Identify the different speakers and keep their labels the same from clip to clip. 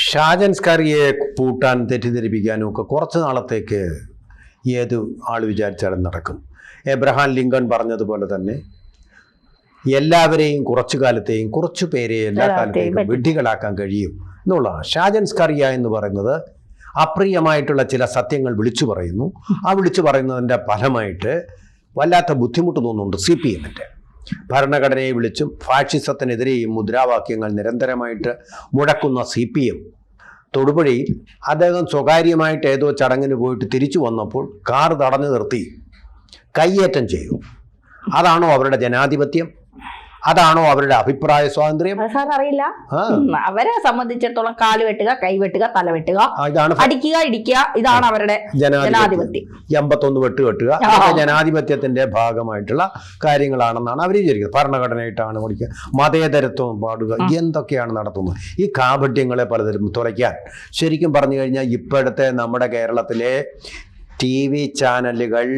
Speaker 1: ഷാജൻ സ്കറിയെ പൂട്ടാൻ തെറ്റിദ്ധരിപ്പിക്കാനും ഒക്കെ കുറച്ച് നാളത്തേക്ക് ഏത് ആൾ വിചാരിച്ചാലും നടക്കും. എബ്രഹാം ലിങ്കൺ പറഞ്ഞതുപോലെ തന്നെ എല്ലാവരെയും കുറച്ചു കാലത്തെയും കുറച്ചു പേരെ എല്ലാ കാലത്തേക്കും വിഡ്ഢികളാക്കാൻ കഴിയും എന്നുള്ളതാണ്. ഷാജൻ സ്കറിയ എന്ന് പറയുന്നത് അപ്രിയമായിട്ടുള്ള ചില സത്യങ്ങൾ വിളിച്ചു പറയുന്നു. ആ വിളിച്ചു പറയുന്നതിൻ്റെ ഫലമായിട്ട് വല്ലാത്ത ബുദ്ധിമുട്ട് തോന്നുന്നുണ്ട് CPM-ൻ്റെ. ഭരണഘടനയെ വിളിച്ചും ഫാഷിസത്തിനെതിരെയും മുദ്രാവാക്യങ്ങൾ നിരന്തരമായിട്ട് മുഴക്കുന്ന CPM തൊടുപുഴയിൽ അദ്ദേഹം സ്വകാര്യമായിട്ട് ഏതോ ചടങ്ങിന് പോയിട്ട് തിരിച്ചു വന്നപ്പോൾ കാർ തടഞ്ഞു നിർത്തി കയ്യേറ്റം ചെയ്തു. അതാണോ അവരുടെ ജനാധിപത്യം? അതാണോ അവരുടെ അഭിപ്രായ സ്വാതന്ത്ര്യം?
Speaker 2: സാർ അറിയില്ല. അവരെ സംബന്ധിച്ചിടത്തോളം കാല് വെട്ടുക, കൈ വെട്ടുക, തല വെട്ടുക, അടിക്കുക, ഇടിക്കുക, ഇതാണ് അവരുടെ ജനാധിപത്യം. 81 വെട്ട് കെട്ടുക ജനാധിപത്യത്തിന്റെ ഭാഗമായിട്ടുള്ള കാര്യങ്ങളാണെന്നാണ് അവർ വിചാരിക്കുന്നത്. ഭരണഘടനയായിട്ടാണ് പഠിക്കുക, മതേതരത്വം പാടുക, എന്തൊക്കെയാണ് നടത്തുന്നത്. ഈ കാപട്യങ്ങളെ പലതരം തുലയ്ക്കാൻ ശരിക്കും പറഞ്ഞു കഴിഞ്ഞാൽ ഇപ്പോഴത്തെ നമ്മുടെ കേരളത്തിലെ TV ചാനലുകൾ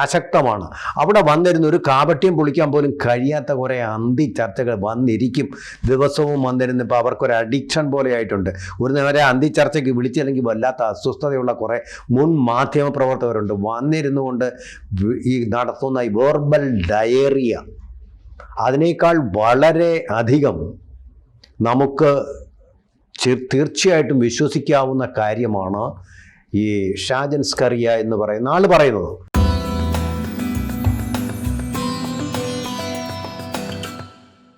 Speaker 2: അശക്തമാണ്. അവിടെ വന്നിരുന്ന ഒരു കാപട്യം പൊളിക്കാൻ പോലും കഴിയാത്ത കുറേ അന്തി ചർച്ചകൾ വന്നിരിക്കും. ദിവസവും വന്നിരുന്ന ഇപ്പോൾ അവർക്കൊരു അഡിക്ഷൻ പോലെ ആയിട്ടുണ്ട്. ഒരു നേരെ അന്തി ചർച്ചയ്ക്ക് വിളിച്ചില്ലെങ്കിൽ വല്ലാത്ത അസ്വസ്ഥതയുള്ള കുറേ മുൻ മാധ്യമ പ്രവർത്തകരുണ്ട്. വന്നിരുന്നു കൊണ്ട് ഈ നടത്തുന്ന ഈ വെർബൽ ഡയേറിയ, അതിനേക്കാൾ വളരെ അധികം നമുക്ക് തീർച്ചയായിട്ടും വിശ്വസിക്കാവുന്ന കാര്യമാണ് ഈ ഷാജൻ സ്കറിയ എന്ന് പറയുന്ന ആൾ പറയുന്നത്.